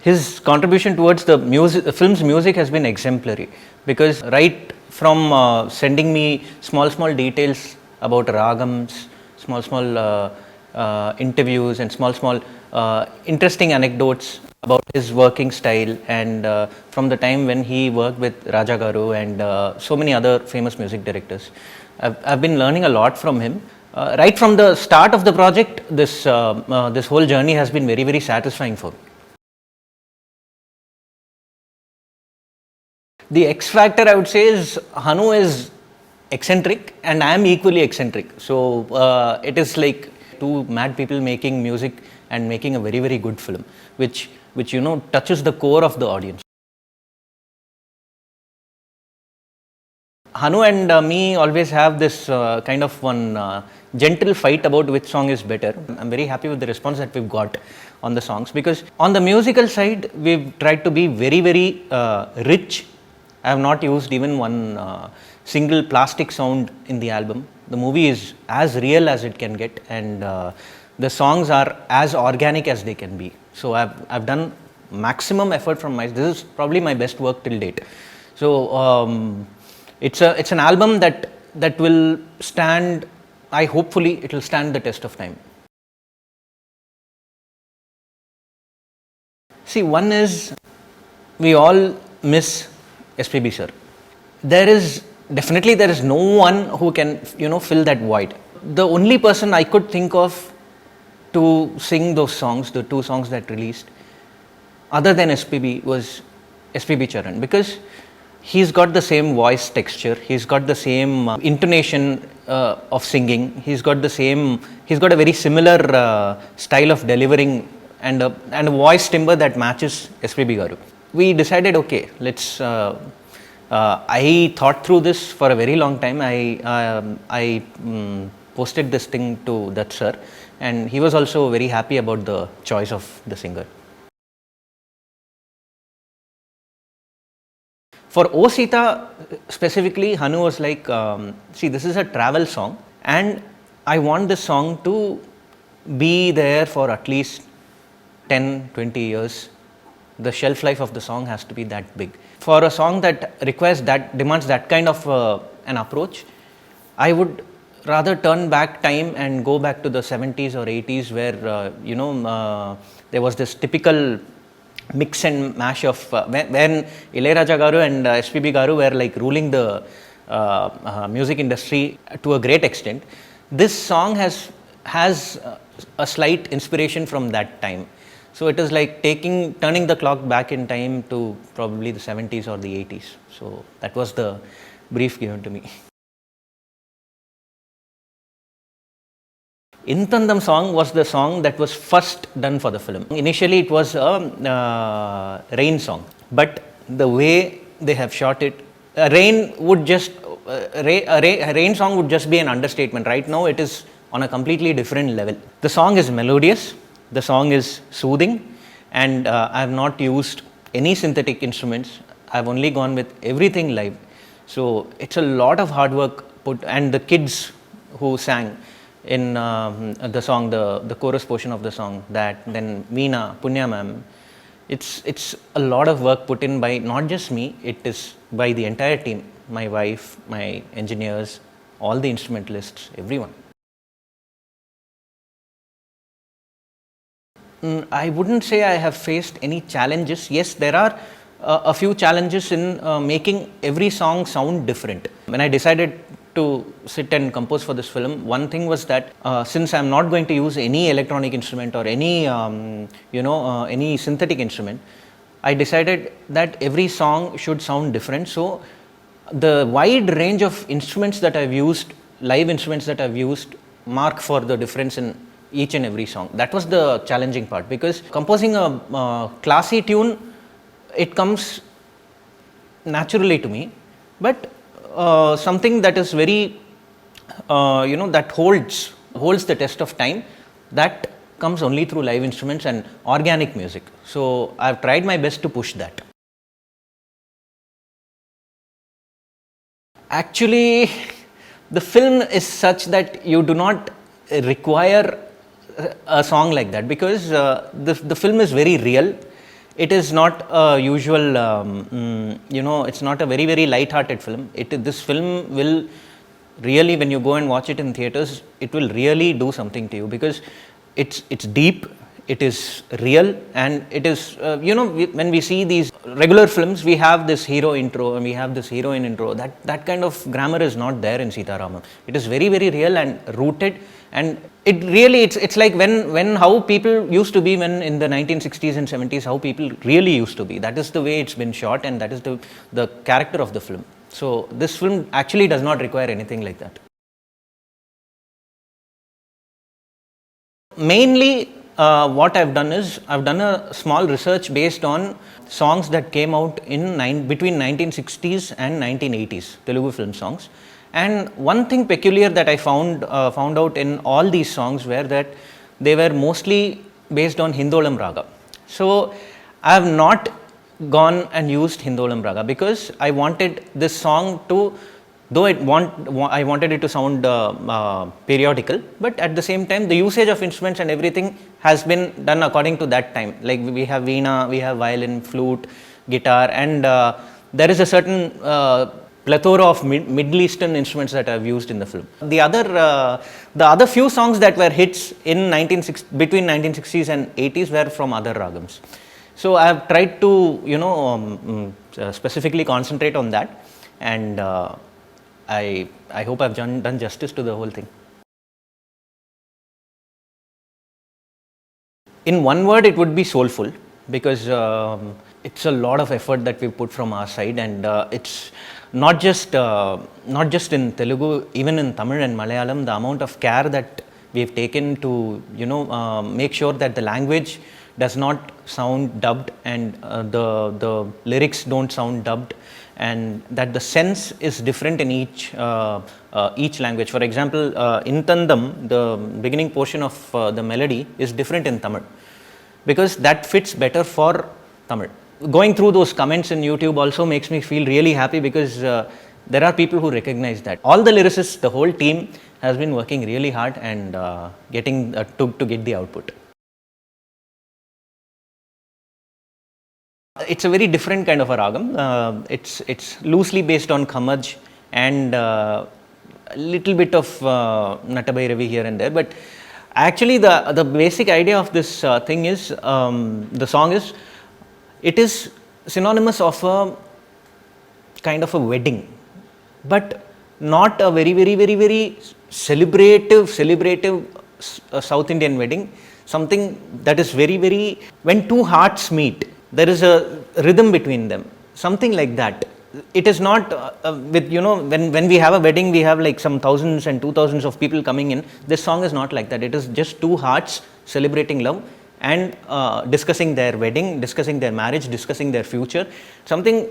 his contribution towards the film's music has been exemplary, because right from sending me small details about ragams, small interviews and small interesting anecdotes about his working style, and from the time when he worked with Raja Garu and so many other famous music directors. I've been learning a lot from him. Right from the start of the project, this whole journey has been very satisfying for me. The X factor, I would say, is Hanu is eccentric and I am equally eccentric. So it is like two mad people making music and making a very good film, which touches the core of the audience. Hanu and me always have this kind of one gentle fight about which song is better. I'm very happy with the response that we've got on the songs, because on the musical side we've tried to be very rich. I have not used even one single plastic sound in the album. The movie is as real as it can get, and the songs are as organic as they can be. So I've done maximum effort from my. This is probably my best work till date. So it's an album that will stand. Hopefully it will stand the test of time. See, one is we all miss SPB sir. There is no one who can fill that void. The only person I could think of to sing those songs, the two songs that released, other than SPB, was SPB Charan, because he's got the same voice texture, he's got the same intonation of singing, he's got a very similar style of delivering, and a voice timbre that matches SPB Garu. We decided, okay, let's. I thought through this for a very long time. I posted this thing to Dutt sir, and he was also very happy about the choice of the singer. For O Sita specifically, Hanu was like, see, this is a travel song, and I want this song to be there for at least 10-20 years. The shelf life of the song has to be that big. For a song that demands that kind of an approach, I would rather turn back time and go back to the 70s or 80s, where there was this typical mix and mash of when Ilayaraja Garu and SPB Garu were like ruling the music industry to a great extent. This song has a slight inspiration from that time. So it is like turning the clock back in time to probably the 70s or the 80s. So that was the brief given to me. Intandam song was the song that was first done for the film. Initially it was a rain song, but the way they have shot it, a rain song would just be an understatement. Right now it is on a completely different level. The song is melodious. The song is soothing, and I have not used any synthetic instruments. I have only gone with everything live. So it's a lot of hard work put, and the kids who sang in the song, the chorus portion of the song, that then Meena, Punya ma'am, it's a lot of work put in by not just me, it is by the entire team, my wife, my engineers, all the instrumentalists, everyone. I wouldn't say I have faced any challenges. Yes, there are a few challenges in making every song sound different. When I decided to sit and compose for this film, one thing was that since I'm not going to use any electronic instrument or any any synthetic instrument, I decided that every song should sound different. So the wide range of instruments that I've used, live instruments that I've used, mark for the difference in each and every song. That was the challenging part, because composing a classy tune, it comes naturally to me, but something that is very that holds the test of time, that comes only through live instruments and organic music. So I've tried my best to push that. Actually, the film is such that you do not require a song like that, because the film is very real, It is not a usual, it's not a very, very light-hearted film. This film will really, when you go and watch it in theaters, it will really do something to you, because it's deep, it is real, and it is, when we see these regular films, we have this hero intro and we have this heroine intro. That kind of grammar is not there in SitaRamam. It is very, very real and rooted, and it really, it's like when how people used to be when in the 1960s and 70s, how people really used to be. That is the way it's been shot, and that is the character of the film. So this film actually does not require anything like that. Mainly, what I've done is, I've done a small research based on songs that came out in between 1960s and 1980s, Telugu film songs. And one thing peculiar that I found out in all these songs were that they were mostly based on Hindolam raga. So I have not gone and used Hindolam raga, because I wanted this song to, though I wanted it to sound periodical, but at the same time the usage of instruments and everything has been done according to that time. Like we have veena, we have violin, flute, guitar, and there is a certain plethora of Middle Eastern instruments that I've used in the film. The other few songs that were hits in between 1960s and 80s were from other ragams. So I have tried to, specifically concentrate on that, and I hope I've done justice to the whole thing. In one word, it would be soulful, because it's a lot of effort that we put from our side, and it's not just in Telugu, even in Tamil and Malayalam, the amount of care that we've taken to make sure that the language does not sound dubbed, and the lyrics don't sound dubbed, and that the sense is different in each language. For example, in Tandam, the beginning portion of the melody is different in Tamil, because that fits better for Tamil. Going through those comments in YouTube also makes me feel really happy, because there are people who recognize that. All the lyricists, the whole team has been working really hard and getting to get the output. It's a very different kind of a ragam. It's loosely based on Khamaj and a little bit of Natabhairavi here and there, but actually the basic idea of this thing is, the song is, it is synonymous of a kind of a wedding, but not a very, very, very, very celebrative South Indian wedding. Something that is very, very, when two hearts meet, there is a rhythm between them, something like that. It is not with, when we have a wedding, we have like some thousands and 2,000s of people coming in. This song is not like that. It is just two hearts celebrating love and discussing their wedding, discussing their marriage, discussing their future, something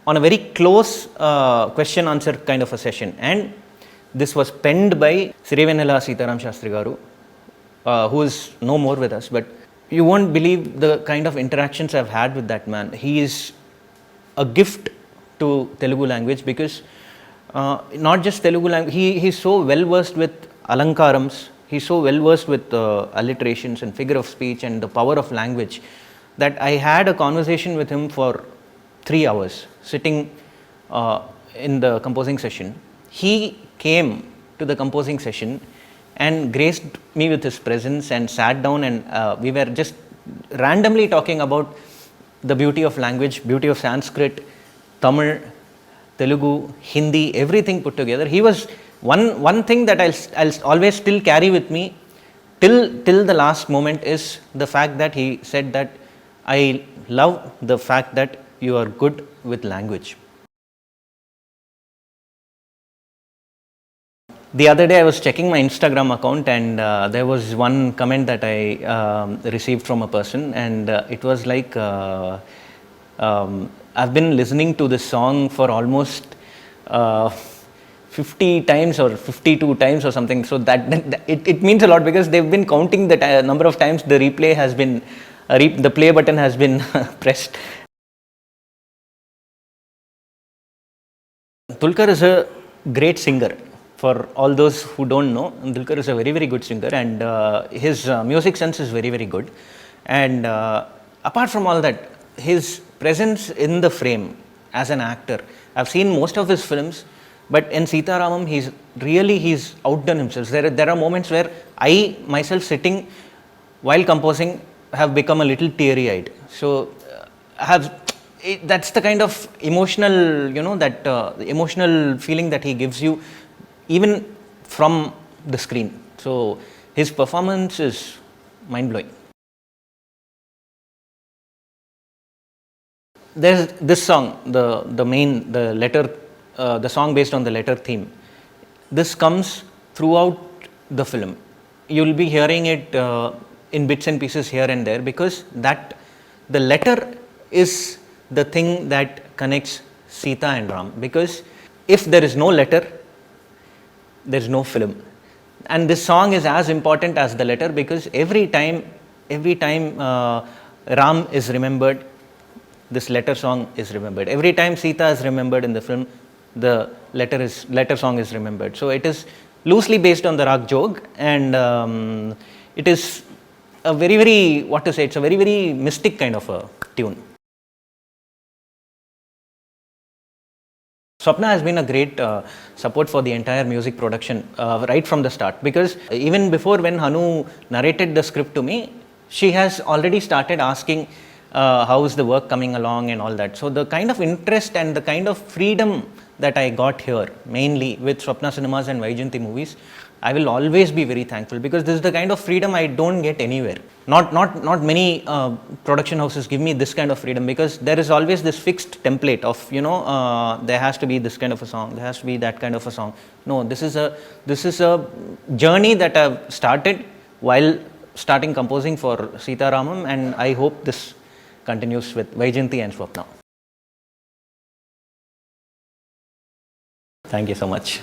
on a very close question answer kind of a session. And this was penned by Sirivenela Sitaram Shastri Garu, who is no more with us, but you won't believe the kind of interactions I've had with that man. He is a gift to Telugu language, because not just Telugu language, he's so well versed with alankarams, he's so well versed with alliterations and figure of speech and the power of language, that I had a conversation with him for 3 hours sitting in the composing session. He came to the composing session and graced me with his presence and sat down, and we were just randomly talking about the beauty of language, beauty of Sanskrit, Tamil, Telugu, Hindi, everything put together. He was one thing that I'll always still carry with me till the last moment, is the fact that he said that I love the fact that you are good with language. The other day I was checking my Instagram account, and there was one comment that I received from a person, and it was like, I've been listening to this song for almost 50 times or 52 times or something. So that it means a lot, because they've been counting the number of times the replay has been, the play button has been pressed. Dulquer is a great singer. For all those who don't know, Dulquer is a very, very good singer, and his music sense is very, very good. And apart from all that, his presence in the frame as an actor. I've seen most of his films, but in SitaRamam, he's outdone himself. There are moments where I myself sitting while composing have become a little teary-eyed. So that's the kind of emotional, the emotional feeling that he gives you, even from the screen. So his performance is mind-blowing. There's this song, the song based on the letter theme. This comes throughout the film. You'll be hearing it in bits and pieces here and there, because the letter is the thing that connects Sita and Ram. Because if there is no letter, there is no film. And this song is as important as the letter, because every time Ram is remembered, this letter song is remembered. Every time Sita is remembered in the film, the letter song is remembered. So it is loosely based on the Rag Jog, and it is a very, very, it's a very, very mystic kind of a tune. Swapna has been a great support for the entire music production right from the start, because even before, when Hanu narrated the script to me, she has already started asking how is the work coming along and all that. So the kind of interest and the kind of freedom that I got here, mainly with Swapna Cinemas and Vaijayanti Movies, I will always be very thankful, because this is the kind of freedom I don't get anywhere. Not many production houses give me this kind of freedom, because there is always this fixed template of, there has to be this kind of a song, there has to be that kind of a song. No, this is a journey that I've started while starting composing for SitaRamam, and I hope this continues with Vaijayanti and Swapna. Thank you so much.